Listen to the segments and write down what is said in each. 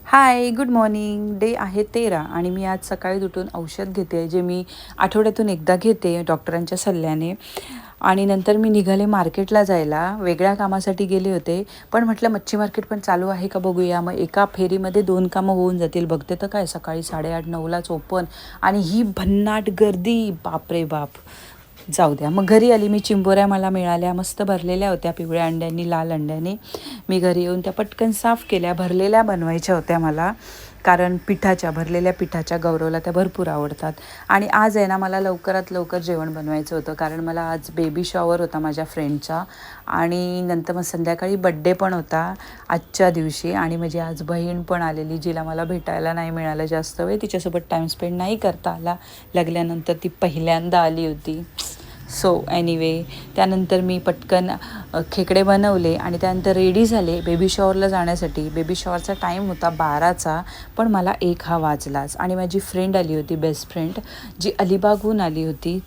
हाय, good morning. Day आहे 13 आणि मी आज सकाळी उठून औषध घेते, जे मी आठवड्यातून एकदा घेते डॉक्टरांच्या सल्ल्याने. आणि नंतर मी निघाले मार्केटला जायला. वेगळ्या कामासाठी गेले होते, पण म्हटलं मच्छी मार्केट पण चालू आहे का बघूया. मग एका फेरीमध्ये 2 कामं होऊन जातील. बघते तर काय सकाळी 8:30-9लाच ओपन आणि ही भन्नाट गर्दी, बापरे बाप. जाऊ द्या. मग घरी आली मी. चिंबोऱ्या मला मिळाल्या, मस्त भरलेल्या होत्या पिवळ्या अंड्यांनी, लाल अंड्यांनी. मी घरी येऊन त्या पटकन साफ केल्या. भरलेल्या बनवायच्या होत्या मला, कारण भरलेल्या पिठाच्या गौरवला त्या भरपूर आवडतात. आणि आज आहे ना, मला लवकरात लवकर जेवण बनवायचं होतं, कारण मला आज बेबी शॉवर होता माझ्या फ्रेंडचा. आणि नंतर मग संध्याकाळी बड्डे पण होता आजच्या दिवशी. आणि माझी आज बहीण पण आलेली, जिला मला भेटायला नाही मिळालं जास्त वेळ. तिच्यासोबत टाईम स्पेंड नाही करता आला. लग्नानंतर ती पहिल्यांदा आली होती. सो एनिवे, त्यानंतर मी पटकन खेकडे बनवले आणि त्यानंतर रेडी झाले बेबी शॉवरला जाण्यासाठी. बेबी शॉवरचा टाईम होता 12चा, पण मला 1 हा वाजलाच. आणि माझी फ्रेंड आली होती, बेस्ट फ्रेंड, जी अलिबागहून आली होती.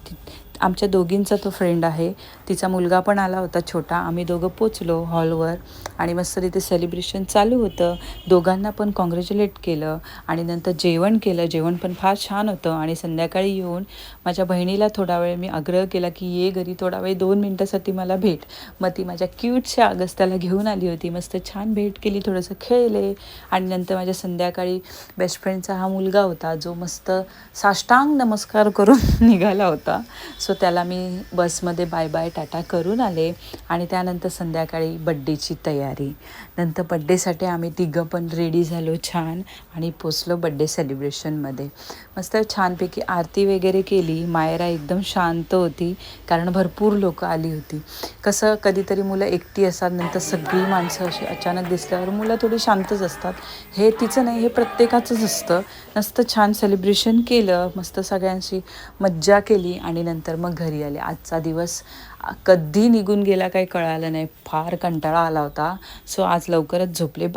आमच्या दोघींचा तो फ्रेंड आहे. तिचा मुलगा पण आला होता छोटा. आम्ही दोघं पोचलो हॉलवर आणि मस्त तिथे सेलिब्रेशन चालू होतं. दोघांना पण कॉंग्रॅच्युलेट केलं आणि नंतर जेवण केलं. जेवण पण फार छान होतं. आणि संध्याकाळी येऊन माझ्या बहिणीला थोडा वेळ मी आग्रह केला की ये घरी थोडा वेळ 2 मिनटासाठी मला भेट. मग ती माझ्या क्यूटच्या अगस्त्याला घेऊन आली होती. मस्त छान भेट केली, थोडंसं खेळले. आणि नंतर माझ्या संध्याकाळी बेस्ट फ्रेंडचा हा मुलगा होता, जो मस्त साष्टांग नमस्कार करून निघाला होता. सो त्याला मी बसमध्ये बाय बाय टाटा करून आले. आणि त्यानंतर संध्याकाळी बड्डेची तयारी. नंतर बड्डेसाठी आम्ही तिघं पण रेडी झालो छान आणि पोचलो बड्डे सेलिब्रेशनमध्ये. मस्त छानपैकी आरती वगैरे केली. मायरा एकदम शांत होती, कारण भरपूर लोकं आली होती. कसं कधीतरी मुलं एकटी असतात, नंतर सगळी माणसं अशी अचानक दिसल्यावर मुलं थोडी शांतच असतात. हे तिचं नाही, हे प्रत्येकाचंच असतं. मस्त छान सेलिब्रेशन केलं, मस्त सगळ्यांशी मज्जा केली आणि नंतर मग घरी आले. आजचा दिवस कधी निघून गेला काही कळालं नाही. फार कंटाळा आला होता. सो आज लवकरच झोपले.